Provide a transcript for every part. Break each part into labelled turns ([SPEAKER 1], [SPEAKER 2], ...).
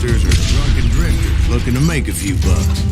[SPEAKER 1] gangsters are drunken drifters looking to make a few bucks.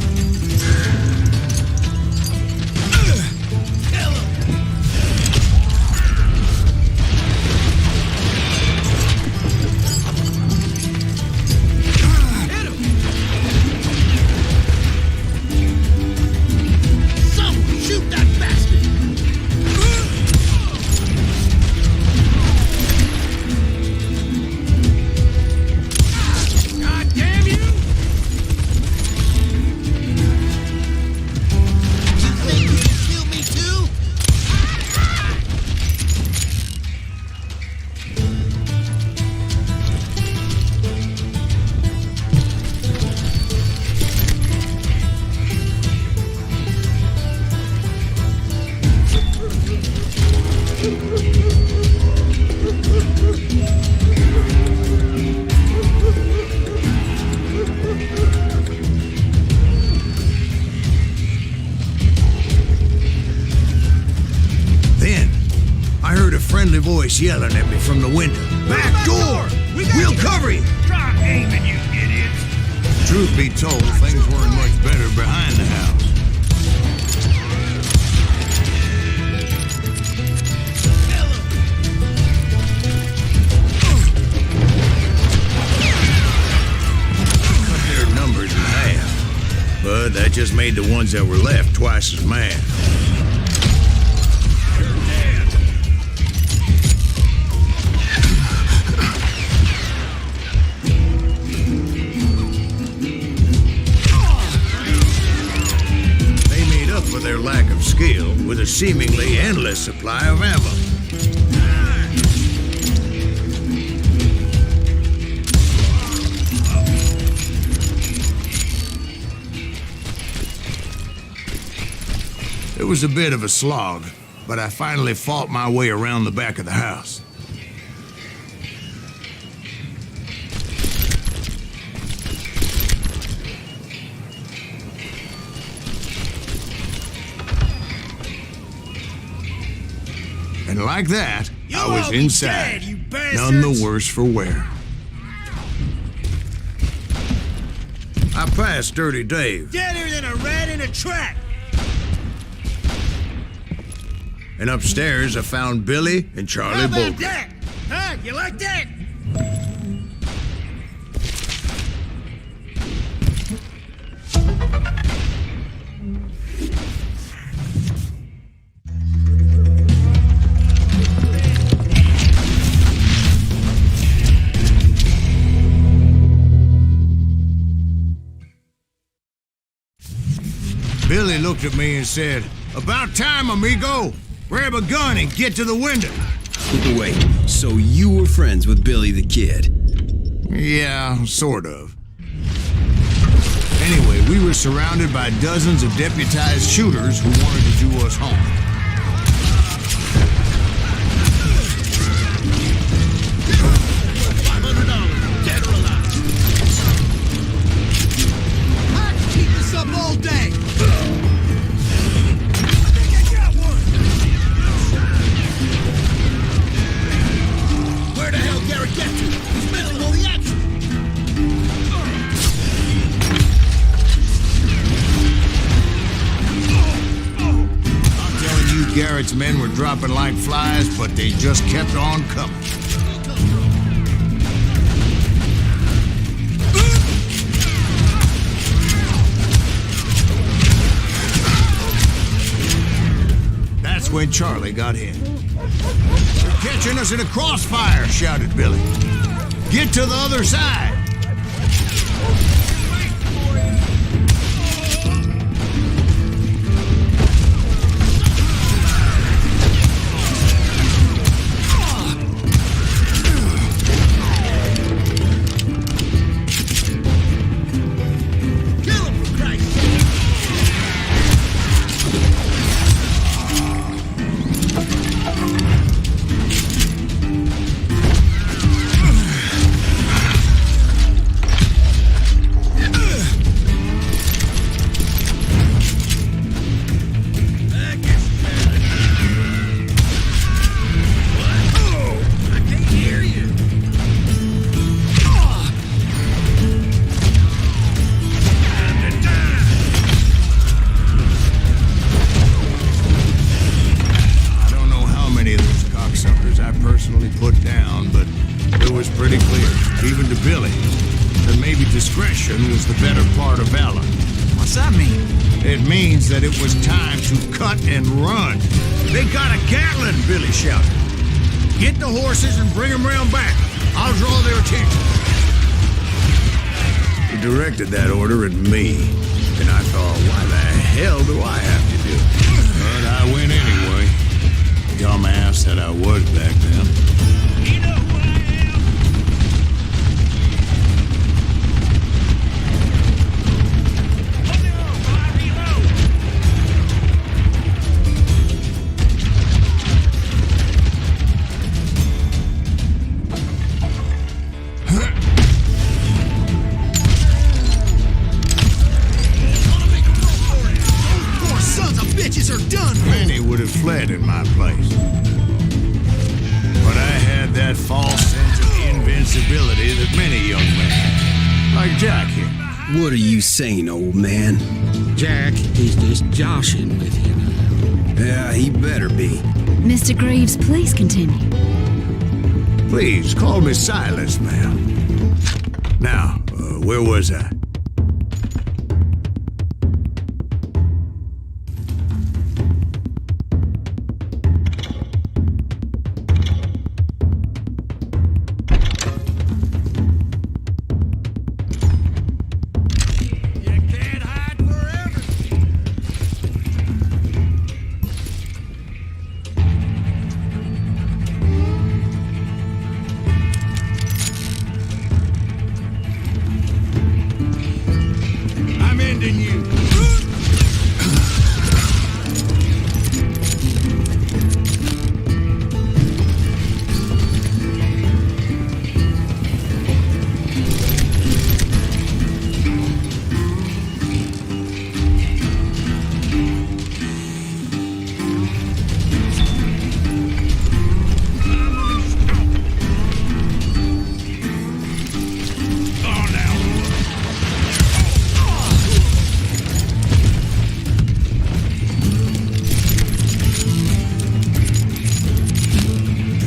[SPEAKER 1] Voice yelling at me from the window. Back door! We'll cover you!
[SPEAKER 2] Try aiming, you idiots!
[SPEAKER 1] Truth be told, things weren't much better behind the house. Cut their numbers in half, but that just made the ones that were left twice as mad. Their lack of skill with a seemingly endless supply of ammo. It was a bit of a slog, but I finally fought my way around the back of the house. And like that, I was inside, none the worse for wear. I passed Dirty Dave.
[SPEAKER 2] Deader than a rat in a trap!
[SPEAKER 1] And upstairs, I found Billy and Charlie
[SPEAKER 2] How about
[SPEAKER 1] Bolger.
[SPEAKER 2] that? Huh? You like that?
[SPEAKER 1] Billy looked at me and said, "About time, amigo. Grab a gun and get to the window."
[SPEAKER 3] Wait, so you were friends with Billy the Kid?
[SPEAKER 1] Yeah, sort of. Anyway, we were surrounded by dozens of deputized shooters who wanted to do us harm.
[SPEAKER 2] $500, dead or alive. I can keep this up all day. Where the hell Garrett get to? He's missing all the action.
[SPEAKER 1] I'm telling you, Garrett's men were dropping like flies, but they just kept on coming. That's when Charlie got hit. "They're catching us in a crossfire," shouted Billy. "Get to the other side."
[SPEAKER 2] Kill him, for Christ's sake.
[SPEAKER 1] that maybe discretion was the better part of valor.
[SPEAKER 4] What's that mean?
[SPEAKER 1] It means that it was time to cut and run. They got a Gatlin, Billy shouted. Get the horses and bring them round back. I'll draw their attention. He directed that order at me, and I thought, why the hell do I have to do it? But I went anyway. Dumbass that I was back then. You know who I am? Many would have fled in my place. But I had that false sense of invincibility that many young men have. Like Jack here.
[SPEAKER 3] What are you saying, old man?
[SPEAKER 4] Jack, he's just joshing with you now.
[SPEAKER 3] Yeah, he better be.
[SPEAKER 5] Mr. Greaves, please continue.
[SPEAKER 1] Please, call me Silas, ma'am. Now, where was I? You.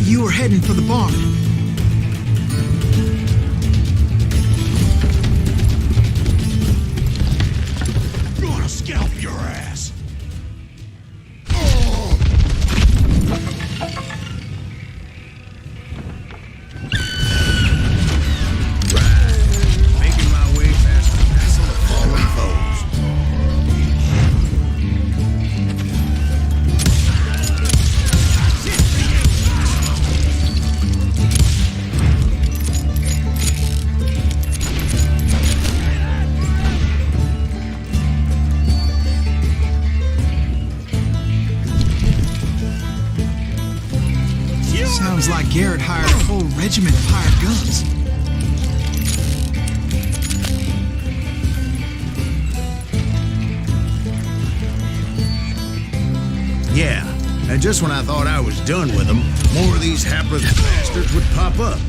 [SPEAKER 4] You were heading for the barn.
[SPEAKER 2] Gonna scalp your ass.
[SPEAKER 1] Making my way past the castle of fallen foes.
[SPEAKER 4] Sounds like Garrett hired a whole regiment of hired guns.
[SPEAKER 1] Yeah, and just when I thought I was done with them, more of these hapless bastards would pop up.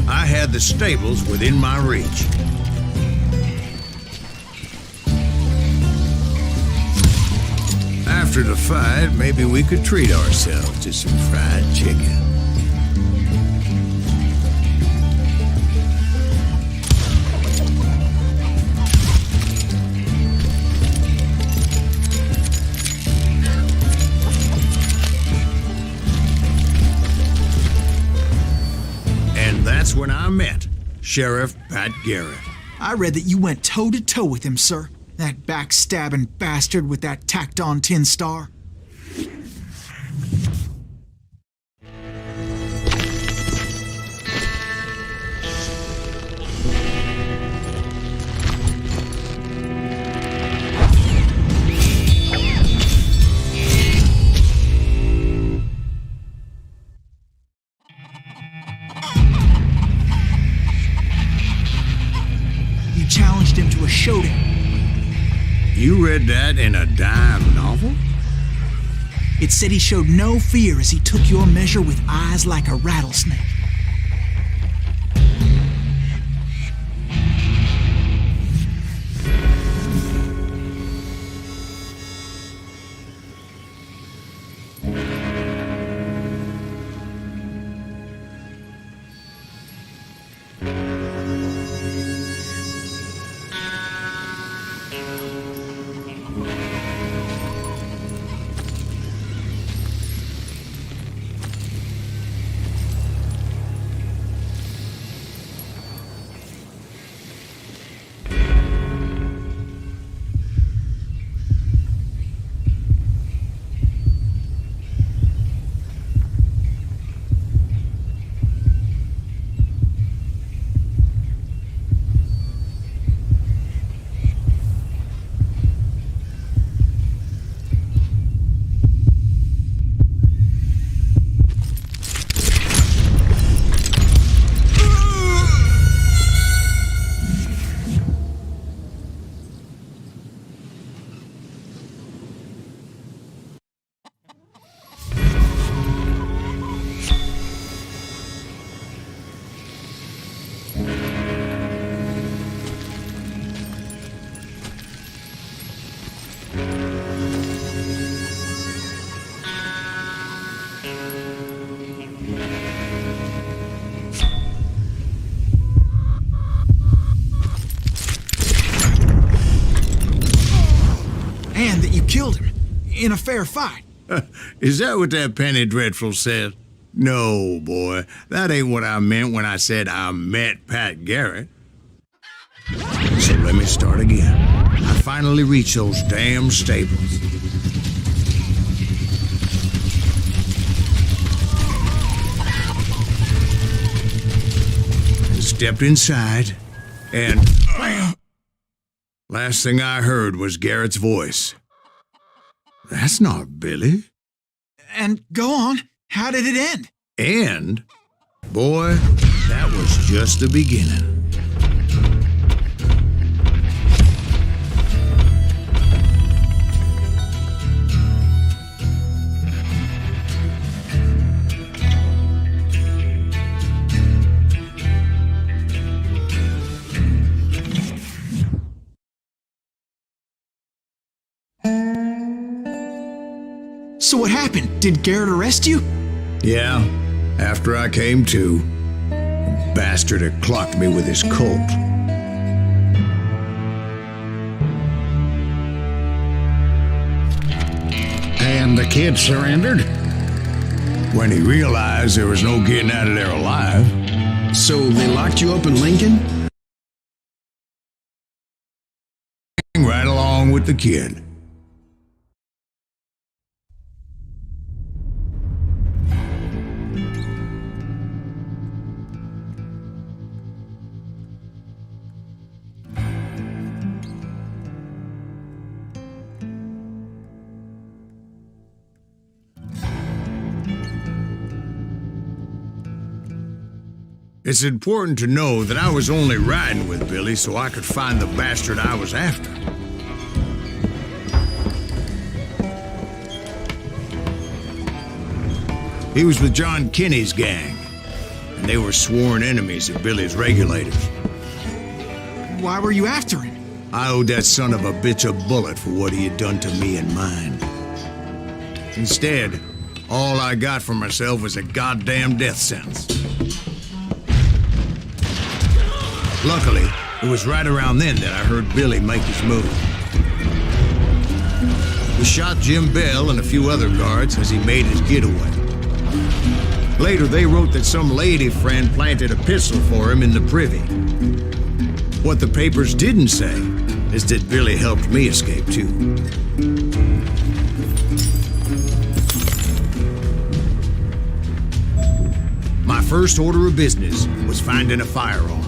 [SPEAKER 1] I had the stables within my reach. After the fight, maybe we could treat ourselves to some fried chicken. And that's when I met Sheriff Pat Garrett.
[SPEAKER 4] I read that you went toe-to-toe with him, sir. That backstabbing bastard with that tacked-on tin star. challenged him to a showdown.
[SPEAKER 1] You read that in a dime novel?
[SPEAKER 4] It said he showed no fear as he took your measure with eyes like a rattlesnake. And that you killed him in a fair fight.
[SPEAKER 1] Is that what that Penny Dreadful said? No, boy. That ain't what I meant when I said I met Pat Garrett. So let me start again. I finally reached those damn stables. Stepped inside, and last thing I heard was Garrett's voice. That's not Billy.
[SPEAKER 4] And go on, how did it end?
[SPEAKER 1] And, boy, that was just the beginning.
[SPEAKER 4] So what happened? Did Garrett arrest you?
[SPEAKER 1] Yeah, after I came to, the bastard had clocked me with his Colt.
[SPEAKER 2] And the kid surrendered?
[SPEAKER 1] When he realized there was no getting out of there alive.
[SPEAKER 3] So they locked you up in Lincoln?
[SPEAKER 1] Right along with the kid. It's important to know that I was only riding with Billy so I could find the bastard I was after. He was with John Kinney's gang, and they were sworn enemies of Billy's regulators.
[SPEAKER 4] Why were you after him?
[SPEAKER 1] I owed that son of a bitch a bullet for what he had done to me and mine. Instead, all I got for myself was a goddamn death sentence. Luckily, it was right around then that I heard Billy make his move. He shot Jim Bell and a few other guards as he made his getaway. Later, they wrote that some lady friend planted a pistol for him in the privy. What the papers didn't say is that Billy helped me escape, too. My first order of business was finding a firearm.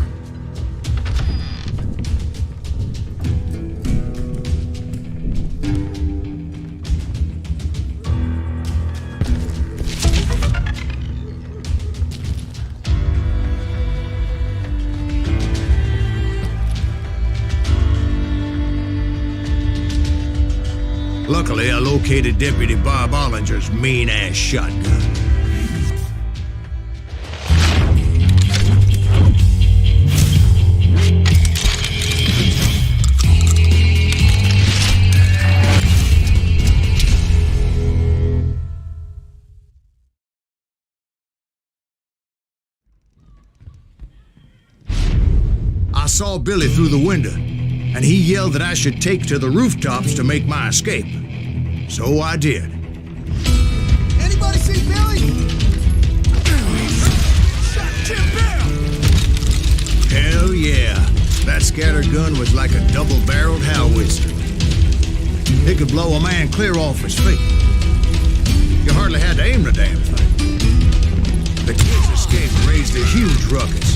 [SPEAKER 1] Luckily, I located Deputy Bob Ollinger's mean-ass shotgun. I saw Billy through the window, and he yelled that I should take to the rooftops to make my escape. So I did.
[SPEAKER 2] Anybody see Billy? Shot Jim Bell!
[SPEAKER 1] Hell yeah. That scattergun was like a double-barreled howitzer. It could blow a man clear off his feet. You hardly had to aim the damn thing. The kids escaped and raised a huge ruckus.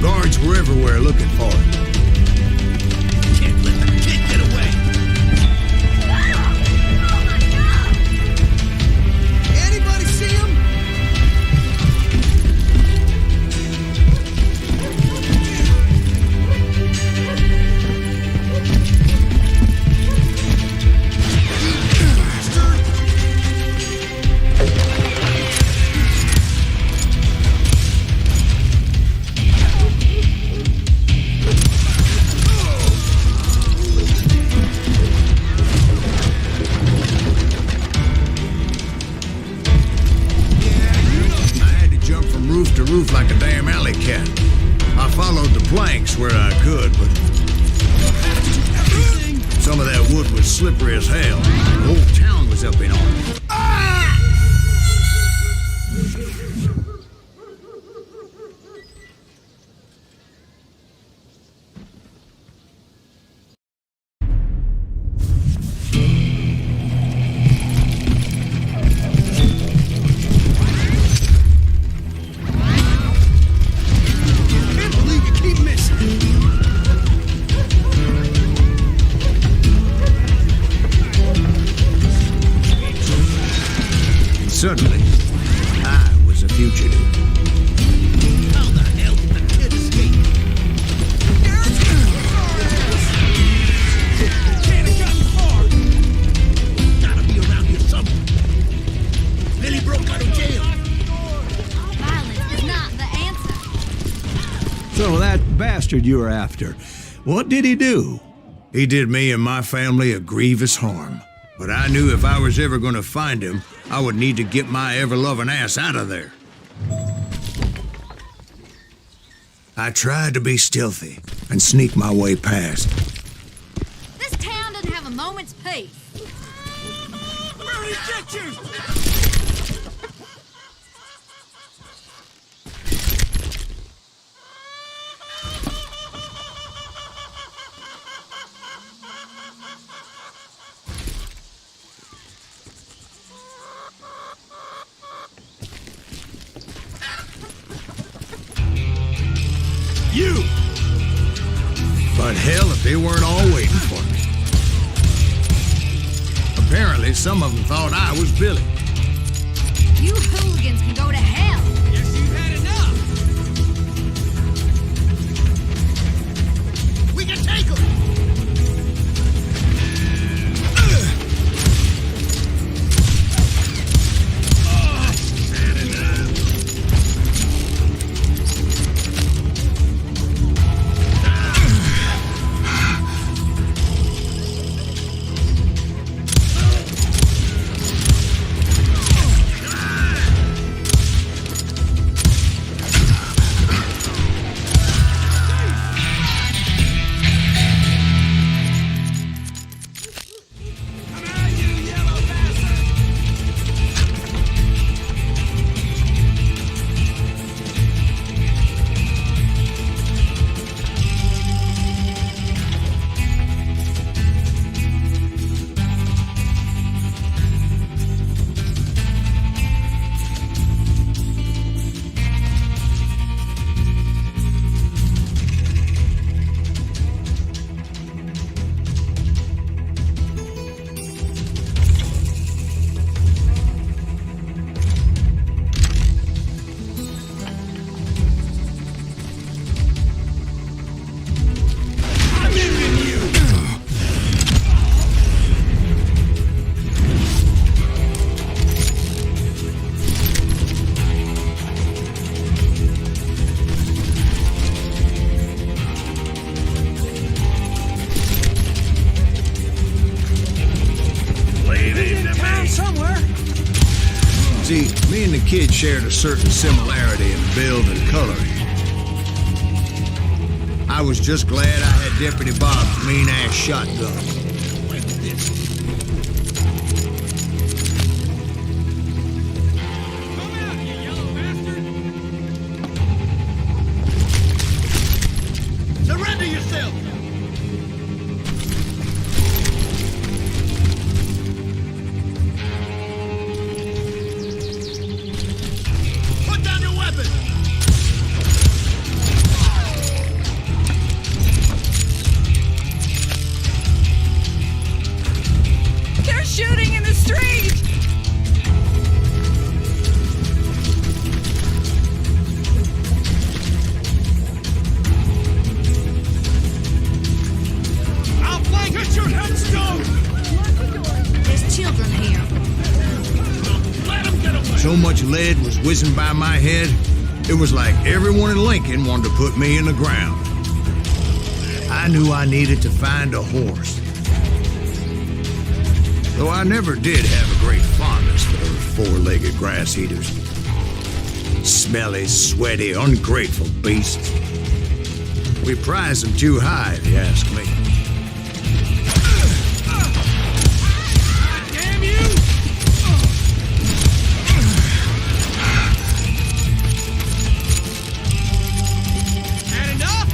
[SPEAKER 1] Guards were everywhere looking for it.
[SPEAKER 2] Can't let the kid get away! Anybody see him?
[SPEAKER 1] Roof to roof like a damn alley cat. I followed the planks where I could, but some of that wood was slippery as hell. The whole town was up in arms. Suddenly, I was a fugitive.
[SPEAKER 2] How the hell did the kid escape? Can't have gotten far. Gotta be around here somewhere. Billy broke out of jail.
[SPEAKER 5] Violence is not the answer.
[SPEAKER 1] So that bastard you were after, what did he do? He did me and my family a grievous harm. But I knew if I was ever going to find him, I would need to get my ever-loving ass out of there. I tried to be stealthy and sneak my way past.
[SPEAKER 5] This town doesn't have a moment's peace.
[SPEAKER 2] Where did he get you?
[SPEAKER 1] You! But hell, if they weren't all waiting for me. Apparently, some of them thought I was Billy.
[SPEAKER 5] You hooligans can go to hell.
[SPEAKER 2] Guess you've had enough. We can take him.
[SPEAKER 1] See, me and the kid shared a certain similarity in build and coloring. I was just glad I had Deputy Bob's mean-ass shotgun.
[SPEAKER 2] Surrender yourself! Put down your weapon!
[SPEAKER 5] They're shooting in the street!
[SPEAKER 2] I'll flank! Get your headstone!
[SPEAKER 5] There's children here.
[SPEAKER 2] Let him get away!
[SPEAKER 1] So much lead was whizzing by my head, it was like everyone in Lincoln wanted to put me in the ground. I knew I needed to find a horse. Though I never did have a great fondness for those four-legged grass eaters. Smelly, sweaty, ungrateful beasts. We prize them too high, if you ask me.
[SPEAKER 2] Damn you! Had enough?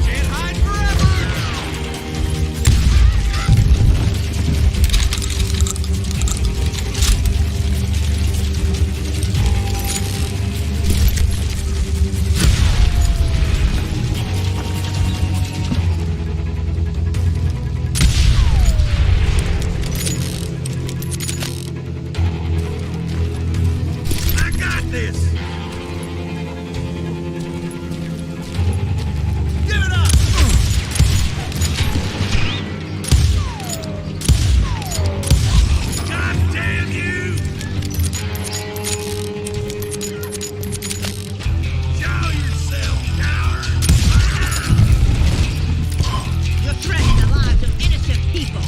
[SPEAKER 2] Can't hide forever! I got this! Give it up! God damn you! Show yourself, coward!
[SPEAKER 6] You're threatening the lives of innocent people.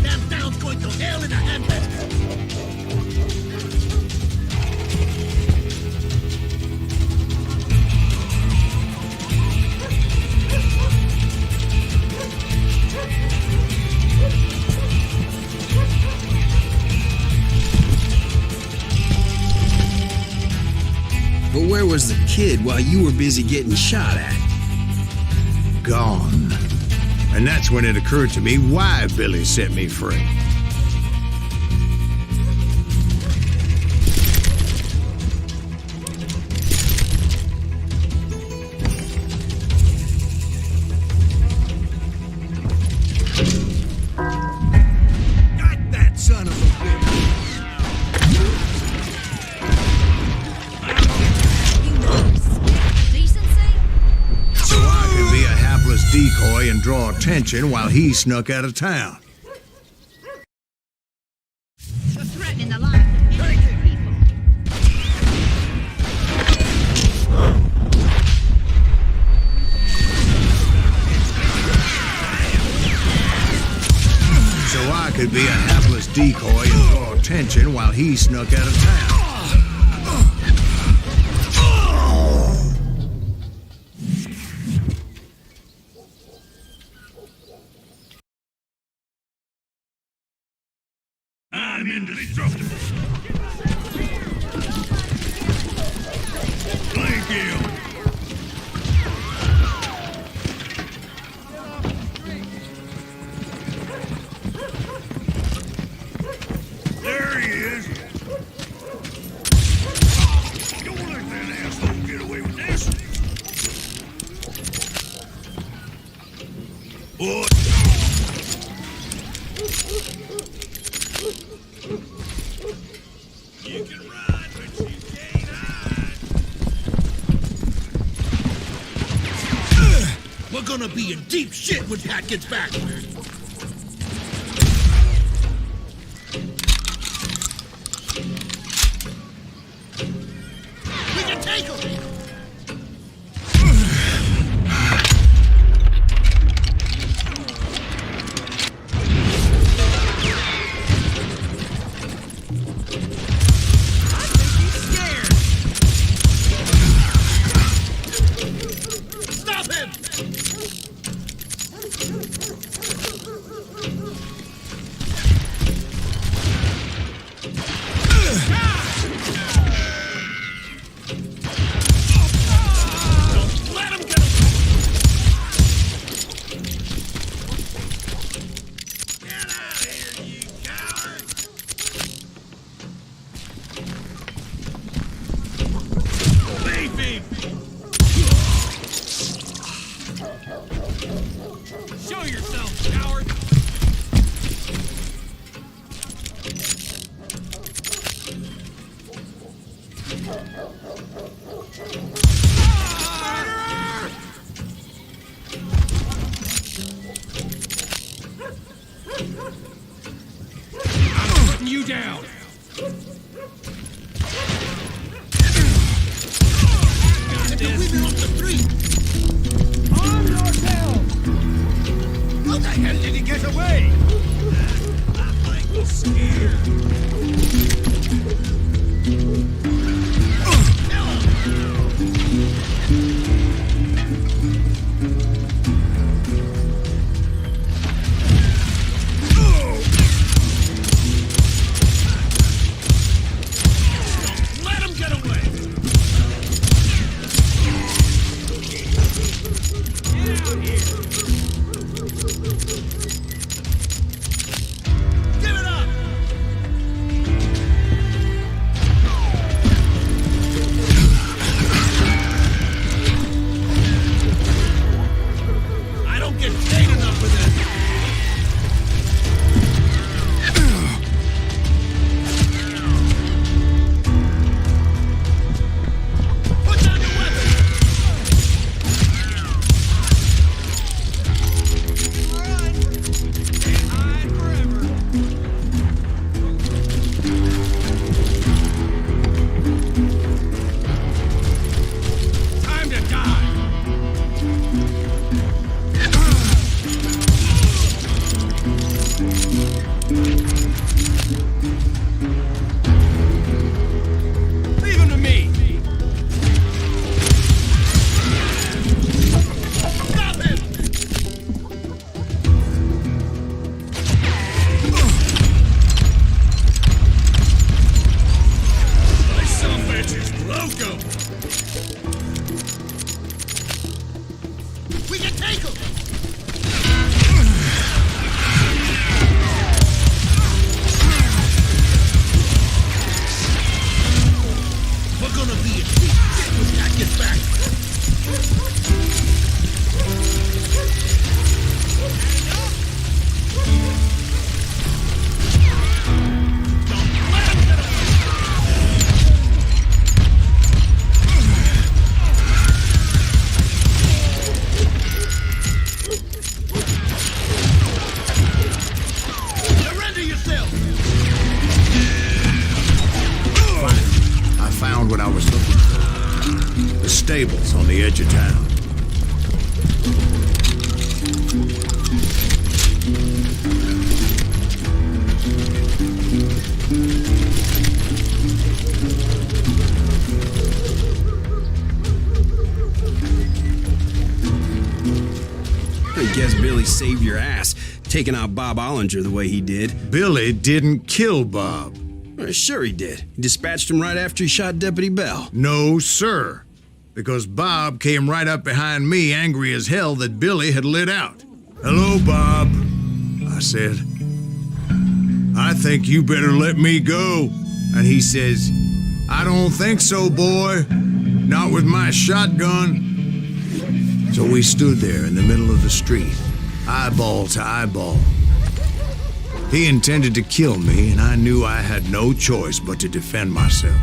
[SPEAKER 2] That town's going to hell in a handbasket!
[SPEAKER 3] But where was the kid while you were busy getting shot at?
[SPEAKER 1] Gone. And that's when it occurred to me why Billy set me free.
[SPEAKER 2] Got that son of a bitch!
[SPEAKER 5] You know respect, decency?
[SPEAKER 1] So I could be a hapless decoy and draw attention while he snuck out of town.
[SPEAKER 6] You're threatening the lives of innocent people.
[SPEAKER 1] So I could be a hapless decoy and draw attention attention while he snuck out of town.
[SPEAKER 2] I'm indestructible. Thank you. There he is. Don't let that asshole get away with this. Boy. You can run, but you can't hide. We're gonna be in deep shit when Pat gets back. We can take him. Stop him! Don't let him get away! Get out of here, you coward! Leave him! Show yourself, coward! Murderer! I'm putting you down! Got this. Leave him off the street! On your tail! How the hell did he get away? I might be scared. Don't let him get away! Get out here! Give it up! I don't get paid enough for this. Put down your weapon! Can't hide forever. Time to die. Leave him to me. Stop him! My son bitch is loco. We can take him. We're gonna be in deep shit when Pat gets back. Don't let him get away. Surrender yourself.
[SPEAKER 1] I found what I was looking for. The stables on the edge of town.
[SPEAKER 3] guess Billy saved your ass, taking out Bob Ollinger the way he did.
[SPEAKER 1] Billy didn't kill Bob.
[SPEAKER 3] Sure he did. He dispatched him right after he shot Deputy Bell.
[SPEAKER 1] No, sir. Because Bob came right up behind me, angry as hell that Billy had lit out. "Hello, Bob," I said. "I think you better let me go." And he says, "I don't think so, boy. Not with my shotgun." So we stood there in the middle of the street, eyeball to eyeball. He intended to kill me, and I knew I had no choice but to defend myself.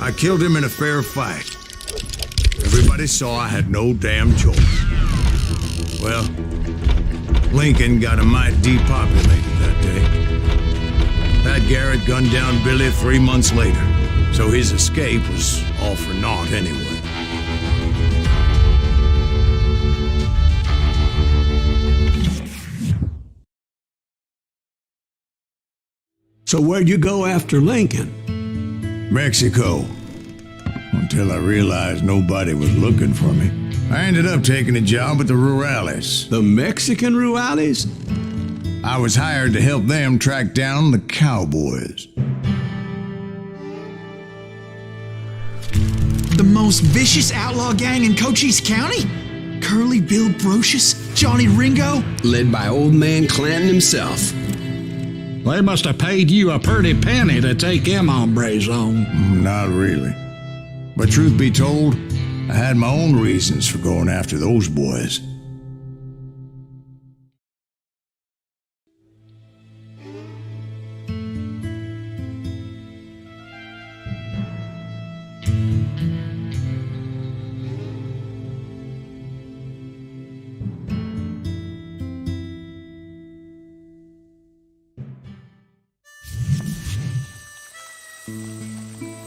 [SPEAKER 1] I killed him in a fair fight. Everybody saw I had no damn choice. Well, Lincoln got a mite depopulated that day. Pat Garrett gunned down Billy 3 months later, so his escape was all for naught anyway.
[SPEAKER 7] So where'd you go after Lincoln?
[SPEAKER 1] Mexico. Until I realized nobody was looking for me. I ended up taking a job at the Rurales.
[SPEAKER 7] The Mexican Rurales?
[SPEAKER 1] I was hired to help them track down the cowboys.
[SPEAKER 4] The most vicious outlaw gang in Cochise County? Curly Bill Brocious? Johnny Ringo?
[SPEAKER 3] Led by old man Clanton himself.
[SPEAKER 2] They must have paid you a pretty penny to take them hombres on.
[SPEAKER 1] Not really. But truth be told, I had my own reasons for going after those boys.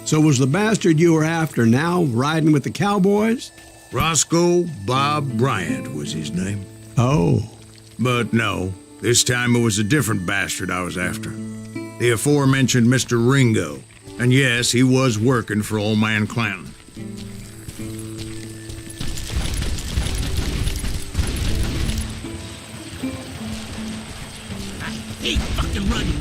[SPEAKER 7] So was the bastard you were after now riding with the cowboys?
[SPEAKER 1] Roscoe Bob Bryant was his name.
[SPEAKER 7] Oh.
[SPEAKER 1] But no, this time it was a different bastard I was after. The aforementioned Mr. Ringo. And yes, he was working for old man Clanton.
[SPEAKER 2] I hate fucking running.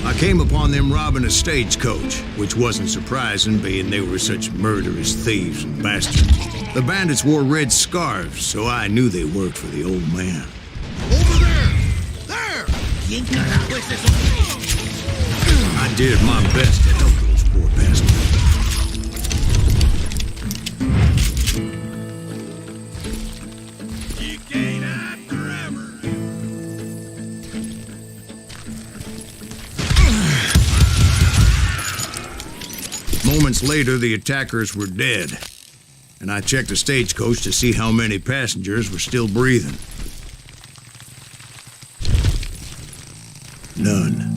[SPEAKER 1] I came upon them robbing a stagecoach, which wasn't surprising, being they were such murderous thieves and bastards. The bandits wore red scarves, so I knew they worked for the old man.
[SPEAKER 2] Over there! There! ¿Quién carajo es eso?
[SPEAKER 1] I did my best to help those poor bastards.
[SPEAKER 2] You can't hide forever.
[SPEAKER 1] Moments later, the attackers were dead, and I checked the stagecoach to see how many passengers were still breathing. None.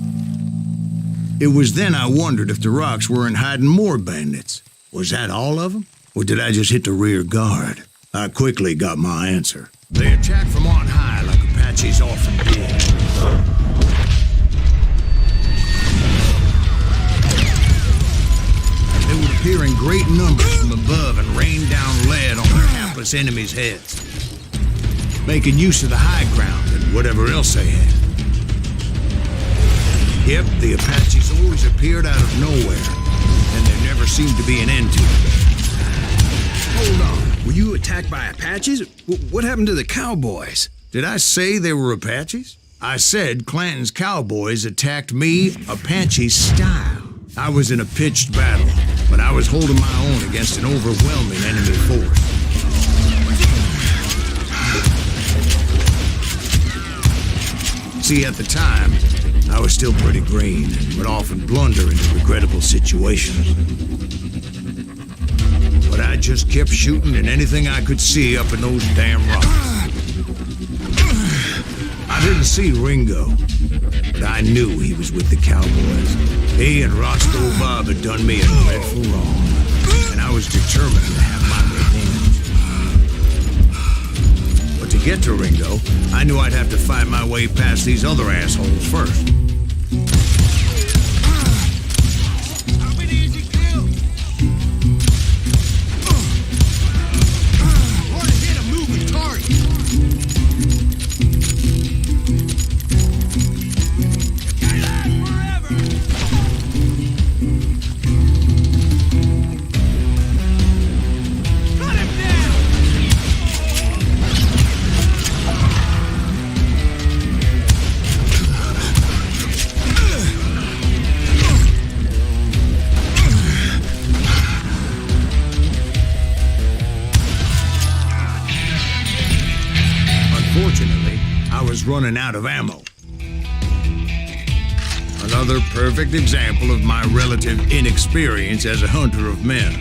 [SPEAKER 1] It was then I wondered if the rocks weren't hiding more bandits. Was that all of them? Or did I just hit the rear guard? I quickly got my answer. They attacked from on high like Apaches often did. They would appear in great numbers from above and rain down lead on their hapless enemies' heads, making use of the high ground and whatever else they had. Yep, the Apaches always appeared out of nowhere, and there never seemed to be an end to it.
[SPEAKER 3] Hold on. Were you attacked by Apaches? What happened to the cowboys?
[SPEAKER 1] Did I say they were Apaches? I said Clanton's cowboys attacked me Apache style. I was in a pitched battle, but I was holding my own against an overwhelming enemy force. See, at the time, I was still pretty green and would often blunder into regrettable situations. But I just kept shooting at anything I could see up in those damn rocks. I didn't see Ringo, but I knew he was with the cowboys. He and Roscoe Bob had done me a dreadful wrong, and I was determined to have my revenge. But to get to Ringo, I knew I'd have to fight my way past these other assholes first.
[SPEAKER 2] How many is he killed? Hard to hit a moving target. You can't hide forever. Cut him down.
[SPEAKER 1] Unfortunately, I was running out of ammo. Another perfect example of my relative inexperience as a hunter of men.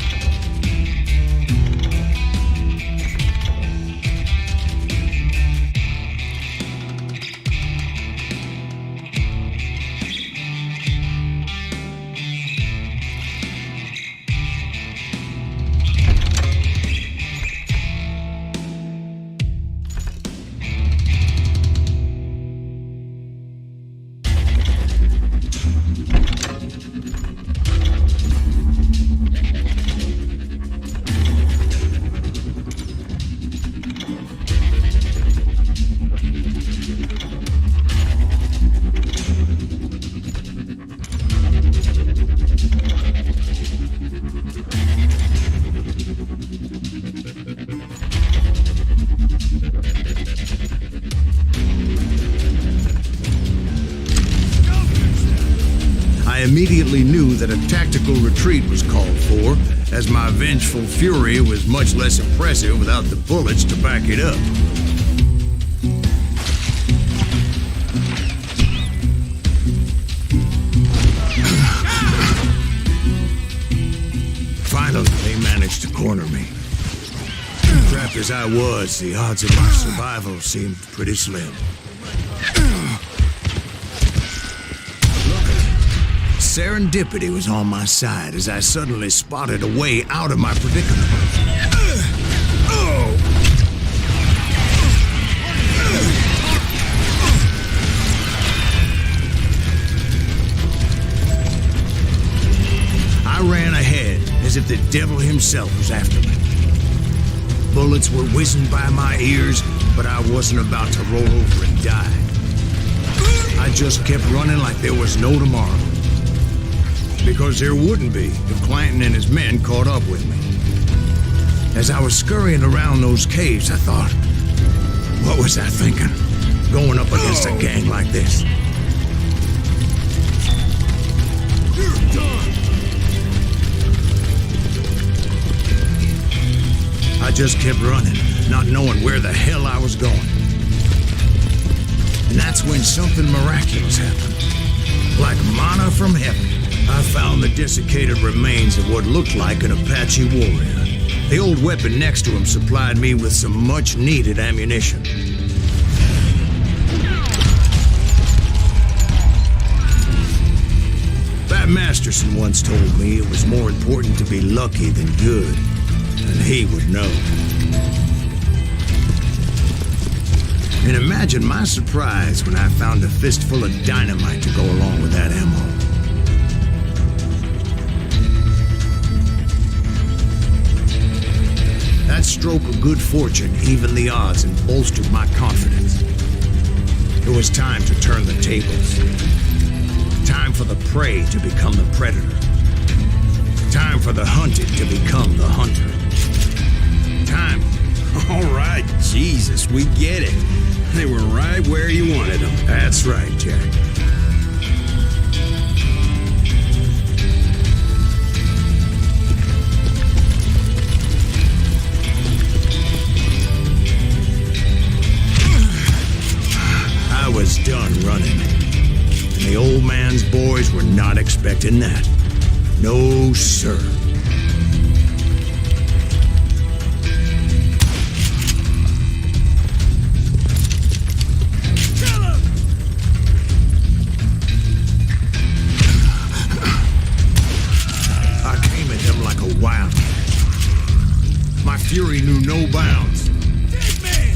[SPEAKER 1] I immediately knew that a tactical retreat was called for, as my vengeful fury was much less impressive without the bullets to back it up. Finally, they managed to corner me. Trapped as I was, the odds of my survival seemed pretty slim. Serendipity was on my side as I suddenly spotted a way out of my predicament. I ran ahead as if the devil himself was after me. Bullets were whizzing by my ears, but I wasn't about to roll over and die. I just kept running like there was no tomorrow. Because there wouldn't be if Clanton and his men caught up with me. As I was scurrying around those caves, I thought, what was I thinking? Going up against a gang like this.
[SPEAKER 2] You're done!
[SPEAKER 1] I just kept running, not knowing where the hell I was going. And that's when something miraculous happened. Like manna from heaven, I found the desiccated remains of what looked like an Apache warrior. The old weapon next to him supplied me with some much-needed ammunition. Bat Masterson once told me it was more important to be lucky than good, and he would know. And imagine my surprise when I found a fistful of dynamite to go along with that ammo. That stroke of good fortune evened the odds and bolstered my confidence. It was time to turn the tables. Time for the prey to become the predator. Time for the hunted to become the hunter. Time.
[SPEAKER 3] All right, Jesus, we get it. They were right where you wanted them.
[SPEAKER 1] That's right, Jack. I was done running. And the old man's boys were not expecting that. No, sir. Wild. My fury knew no bounds.
[SPEAKER 2] Dead man!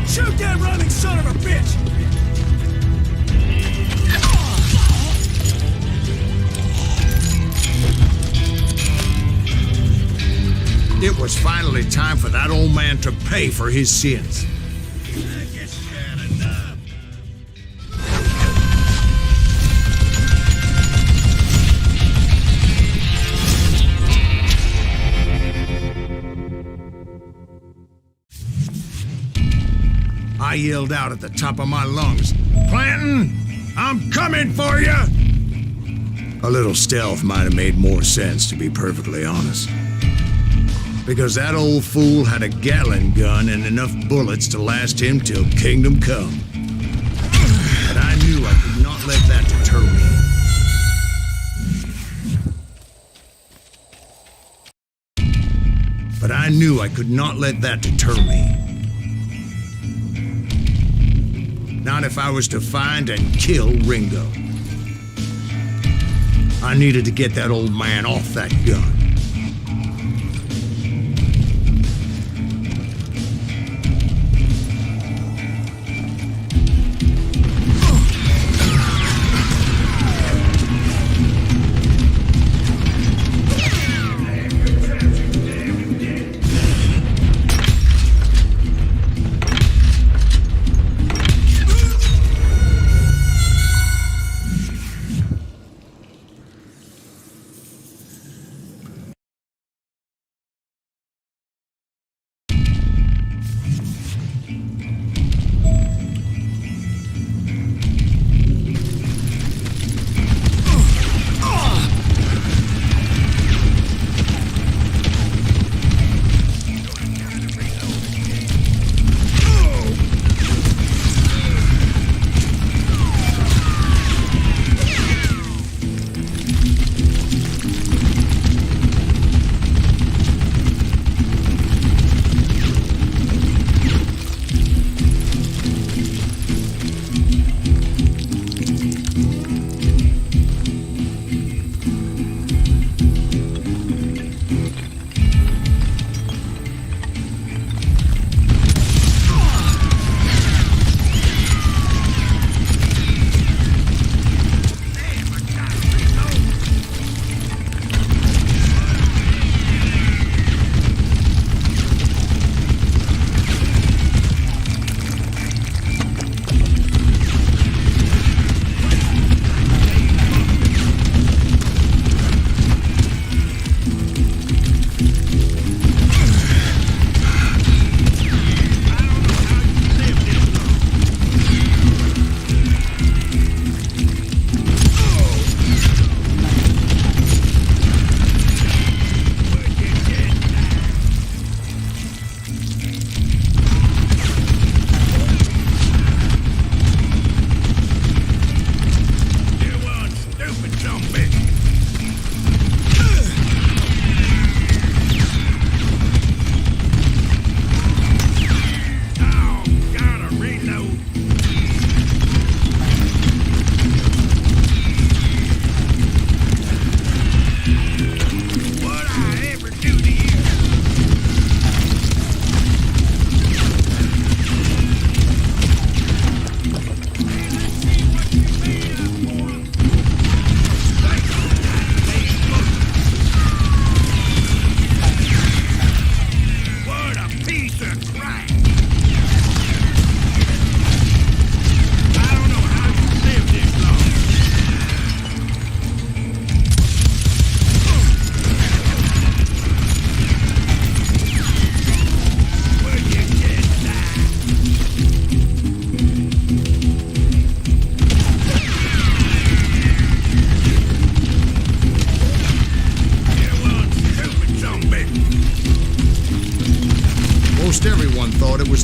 [SPEAKER 2] Shoot that running son of a bitch!
[SPEAKER 1] It was finally time for that old man to pay for his sins.
[SPEAKER 2] I guess you had enough.
[SPEAKER 1] I yelled out at the top of my lungs, "Clanton, I'm coming for you!" A little stealth might have made more sense, to be perfectly honest. Because that old fool had a Gatling gun and enough bullets to last him till kingdom come. But I knew I could not let that deter me. But I knew I could not let that deter me. Not if I was to find and kill Ringo. I needed to get that old man off that gun.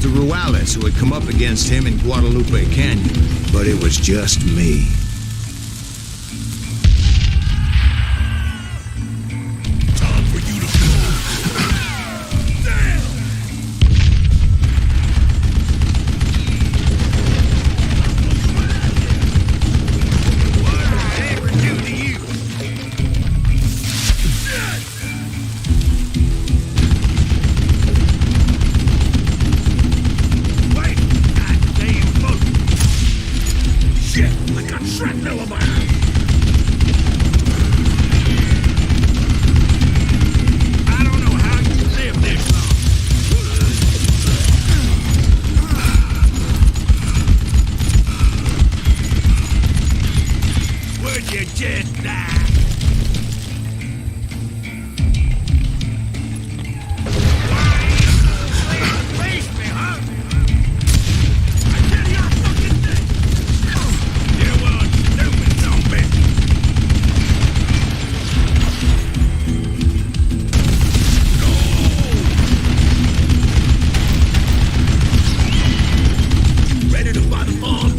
[SPEAKER 3] the Ruales who had come up against him in Guadalupe Canyon, but it was just me.
[SPEAKER 1] Time for you to go. Damn! What I ever do to you? Wait! Goddamn boat! Shit! I got shrapnel on my eye! I don't know how you live this long. Would you just die? Why you face me, huh? I tell you, I fucking did. You are stupid zombie. Ready to fight the bomb?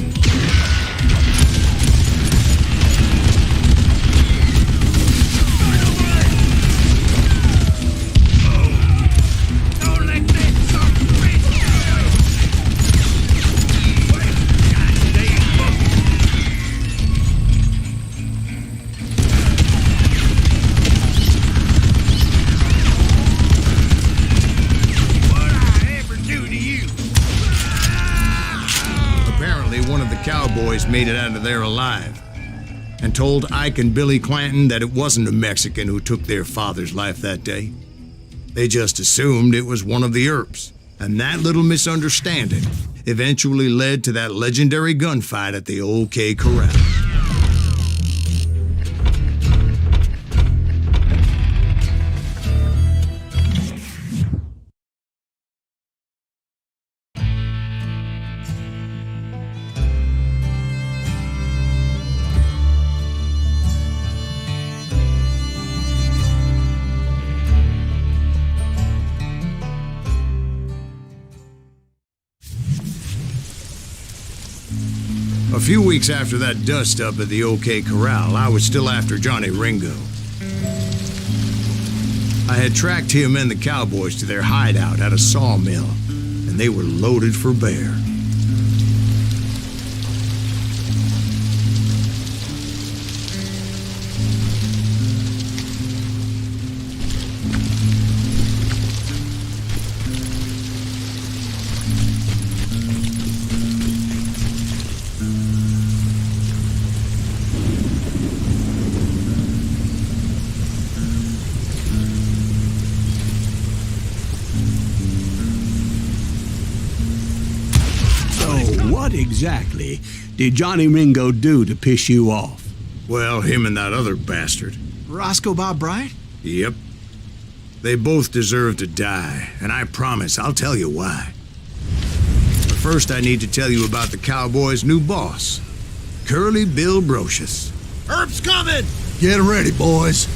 [SPEAKER 1] Don't let that son of a bitch go! Wait, goddamn boat! What'd I ever do to you?
[SPEAKER 3] Apparently, one of the cowboys made it out of there alive and told Ike and Billy Clanton that it wasn't a Mexican who took their father's life that day. They just assumed it was one of the Earps, and that little misunderstanding eventually led to that legendary gunfight at the OK Corral. A few weeks after that dust-up at the OK Corral, I was still after Johnny Ringo. I had tracked him and the cowboys to their hideout at a sawmill, and they were loaded for bear.
[SPEAKER 7] What exactly did Johnny Ringo do to piss you off?
[SPEAKER 3] Well, him and that other bastard.
[SPEAKER 4] Roscoe Bob Bryant?
[SPEAKER 3] Yep. They both deserve to die, and I promise I'll tell you why. But first I need to tell you about the cowboys' new boss, Curly Bill Brocious.
[SPEAKER 2] Herb's coming!
[SPEAKER 3] Get ready, boys.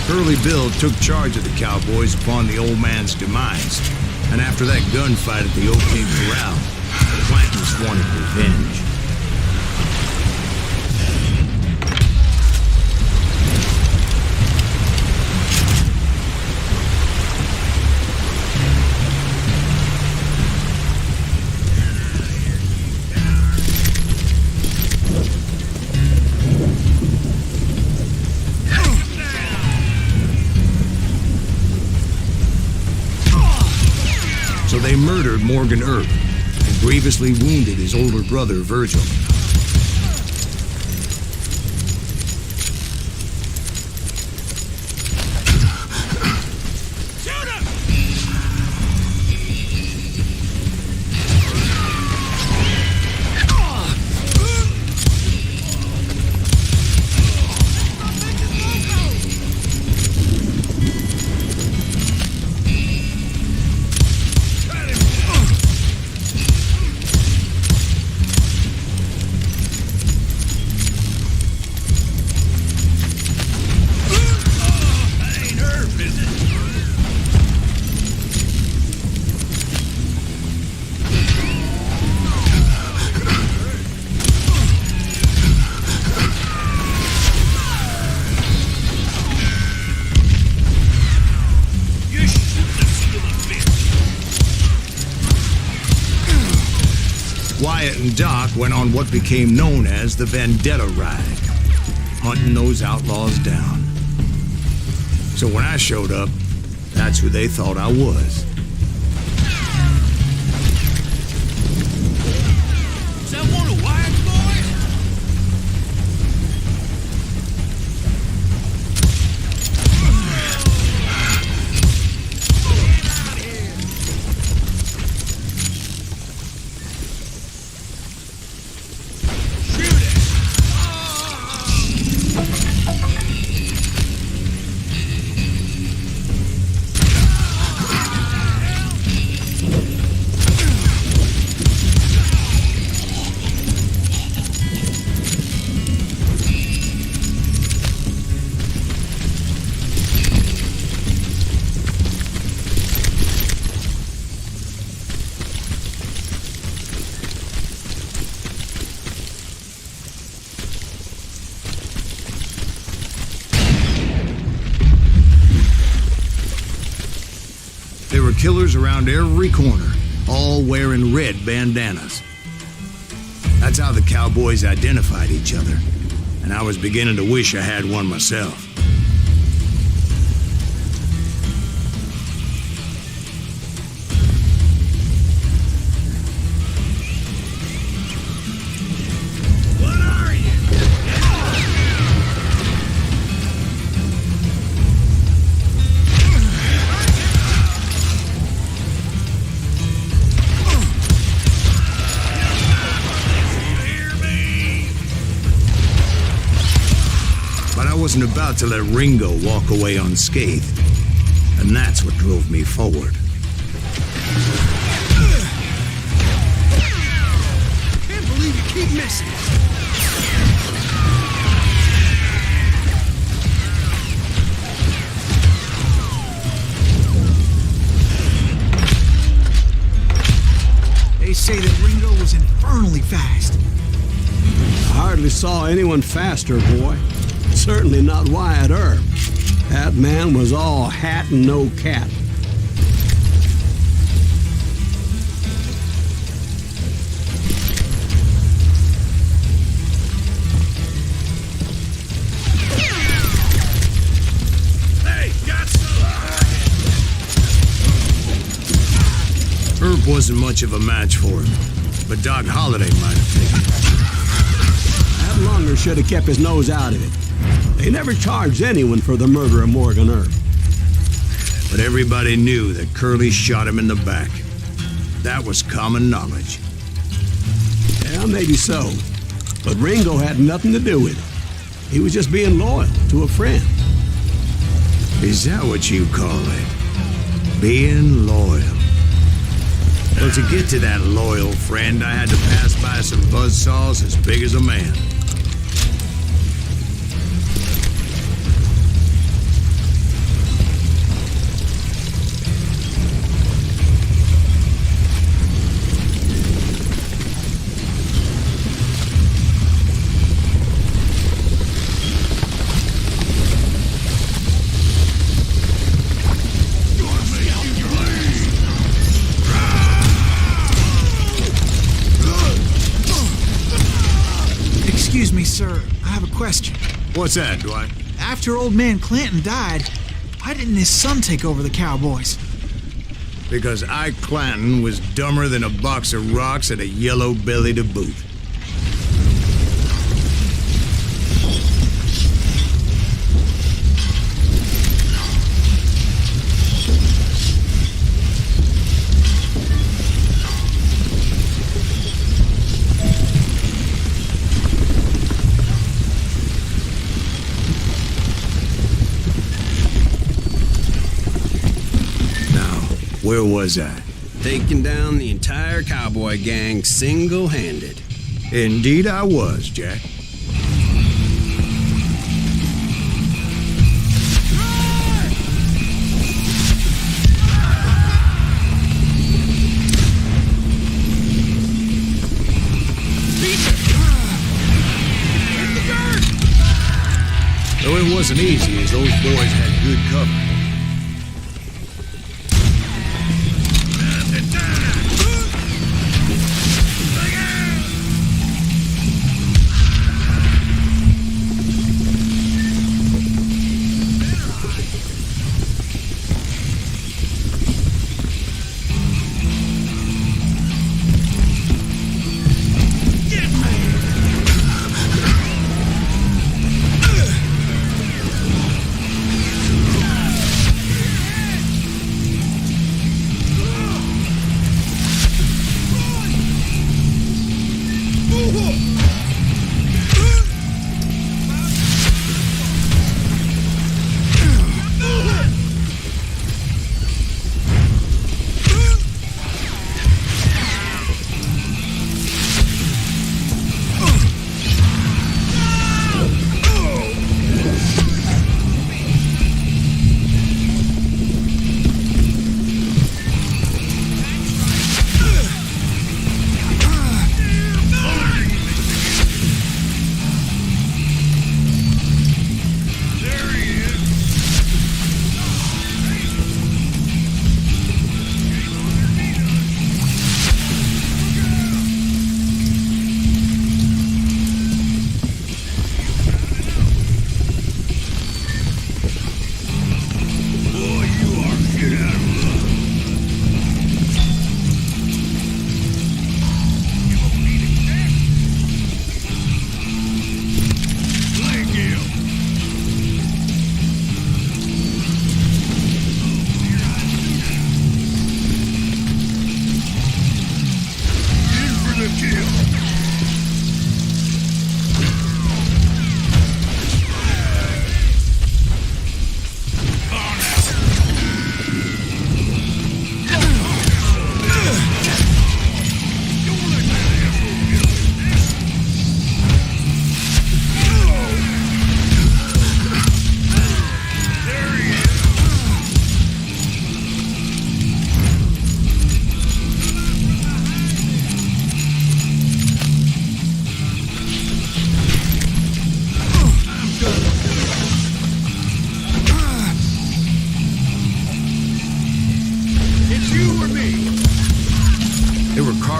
[SPEAKER 3] Curly Bill took charge of the cowboys upon the old man's demise, and after that gunfight at the OK Corral, the Clantons wanted revenge. So they murdered Morgan Earp and grievously wounded his older brother, Virgil. Wyatt and Doc went on what became known as the Vendetta Ride, hunting those outlaws down. So when I showed up, that's who they thought I was.
[SPEAKER 2] Is that one of Wyatt's boys?
[SPEAKER 3] There were killers around every corner, all wearing red bandanas. That's how the cowboys identified each other, and I was beginning to wish I had one myself.
[SPEAKER 2] What are you?
[SPEAKER 3] But I wasn't about to let Ringo walk away unscathed, and that's what drove me forward.
[SPEAKER 2] Can't believe you keep missing.
[SPEAKER 4] They say that Ringo was infernally fast.
[SPEAKER 7] I hardly saw anyone faster, boy. Certainly not Wyatt Earp. That man was all hat and no cap.
[SPEAKER 2] Hey, got some.
[SPEAKER 3] Earp wasn't much of a match for him, but Doc Holliday might have taken it.
[SPEAKER 7] That Lunger should have kept his nose out of it. They never charged anyone for the murder of Morgan Earp.
[SPEAKER 3] But everybody knew that Curly shot him in the back. That was common knowledge.
[SPEAKER 7] Yeah, maybe so. But Ringo had nothing to do with it. He was just being loyal to a friend.
[SPEAKER 3] Is that what you call it? Being loyal? Well, to get to that loyal friend, I had to pass by some buzzsaws as big as a man.
[SPEAKER 4] Excuse me, sir. I have a question.
[SPEAKER 3] What's that, Dwight?
[SPEAKER 4] After old man Clanton died, why didn't his son take over the Cowboys?
[SPEAKER 3] Because Ike Clanton was dumber than a box of rocks and a yellow belly to boot. Where was I?
[SPEAKER 8] Taking down the entire cowboy gang single-handed.
[SPEAKER 3] Indeed I was, Jack. Though it wasn't easy, as those boys had good cover.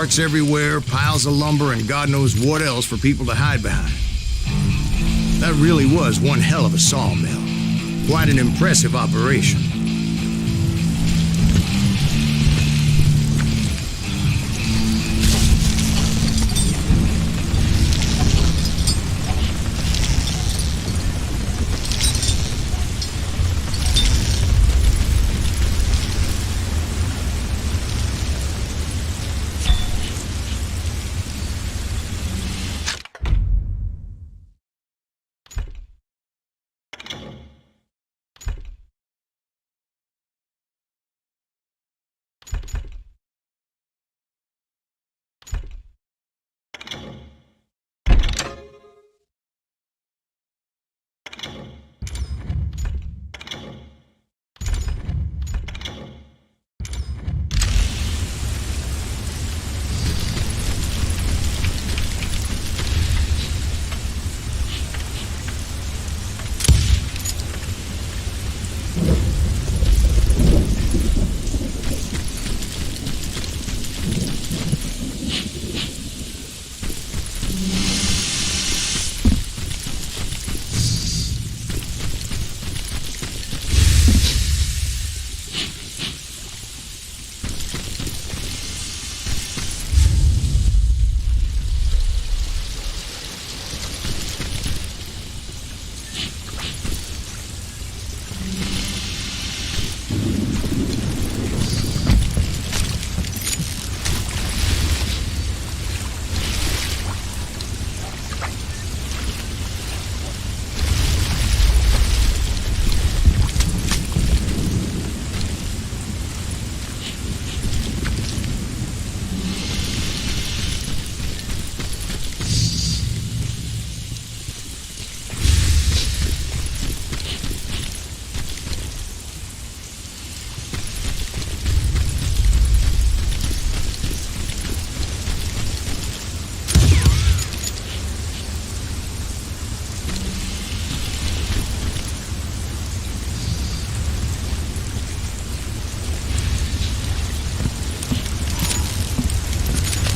[SPEAKER 3] Tarts everywhere, piles of lumber, and God knows what else for people to hide behind. That really was one hell of a sawmill. Quite an impressive operation.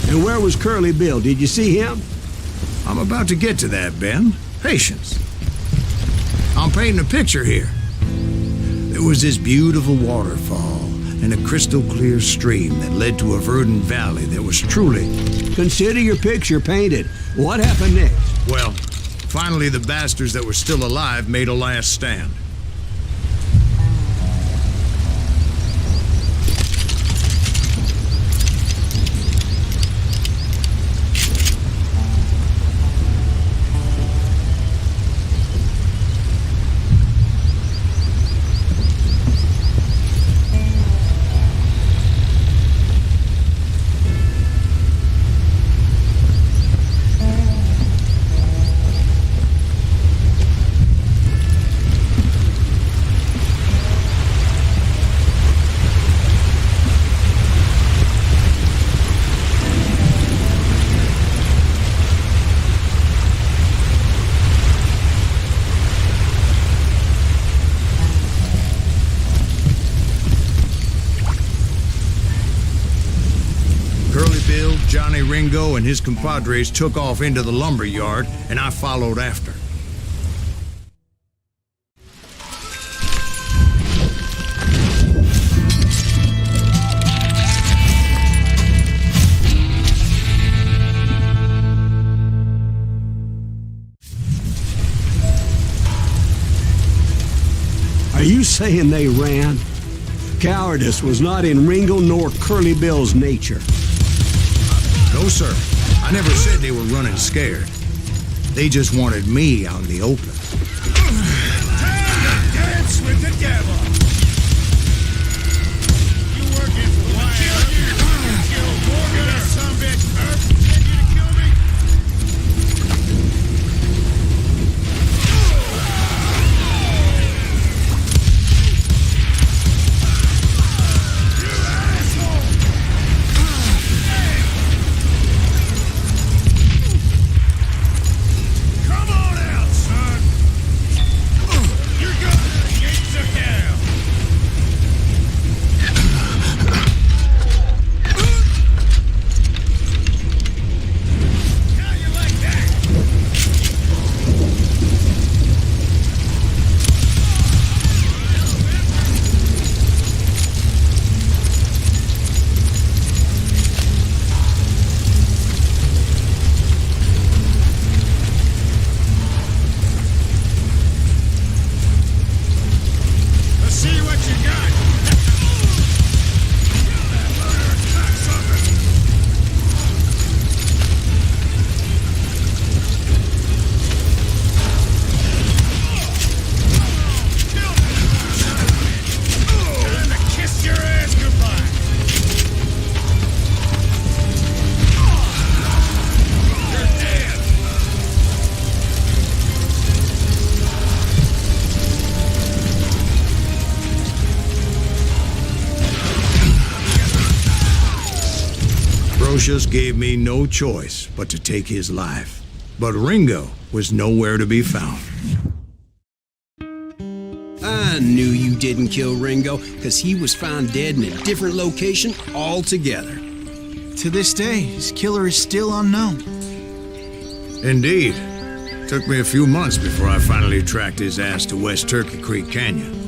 [SPEAKER 7] And where was Curly Bill? Did you see him?
[SPEAKER 3] I'm about to get to that, Ben. Patience. I'm painting a picture here. There was this beautiful waterfall and a crystal clear stream that led to a verdant valley that was truly...
[SPEAKER 7] Consider your picture painted. What happened next?
[SPEAKER 3] Well, finally the bastards that were still alive made a last stand. Johnny Ringo and his compadres took off into the lumber yard, and I followed after.
[SPEAKER 7] Are you saying they ran? Cowardice was not in Ringo nor Curly Bill's nature.
[SPEAKER 3] No, sir. I never said they were running scared. They just wanted me out in the open.
[SPEAKER 2] Dance with the devil! You working for Wyatt? Kill Morgan or some bitch, Earth? Send you to kill me? You asshole! Come on out, son! You're going to the gates of hell!
[SPEAKER 3] Aloysius gave me no choice but to take his life. But Ringo was nowhere to be found.
[SPEAKER 8] I knew you didn't kill Ringo, because he was found dead in a different location altogether.
[SPEAKER 4] To this day, his killer is still unknown.
[SPEAKER 3] Indeed. Took me a few months before I finally tracked his ass to West Turkey Creek Canyon.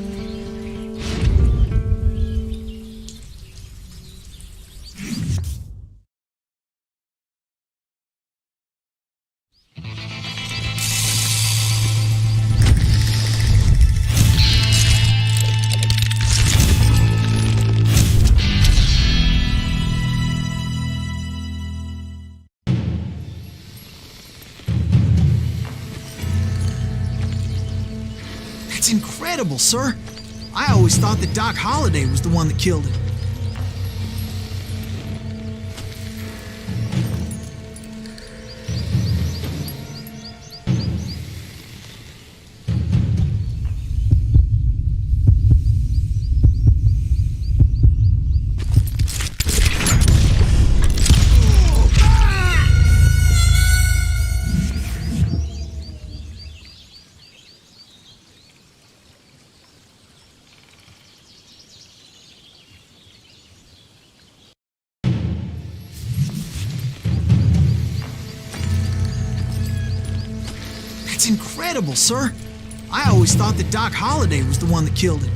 [SPEAKER 4] That's incredible, sir. I always thought that Doc Holliday was the one that killed him. That's incredible, sir. I always thought that Doc Holliday was the one that killed him.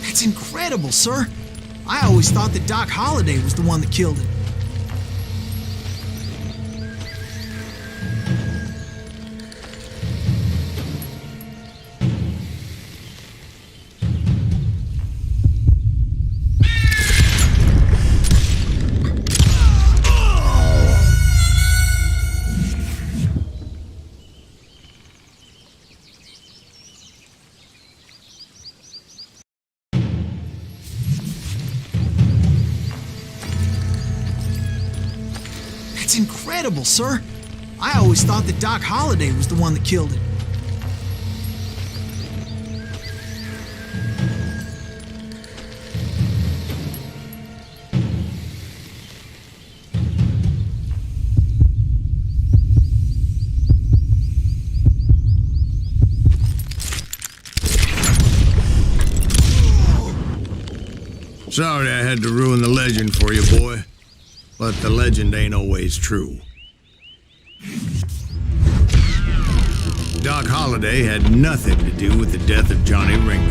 [SPEAKER 4] That's incredible, sir. I always thought that Doc Holliday was the one that killed him. That's incredible, sir. I always thought that Doc Holliday was the one that killed him.
[SPEAKER 3] Sorry I had to ruin the legend for you, boy. But the legend ain't always true. Doc Holliday had nothing to do with the death of Johnny Ringo.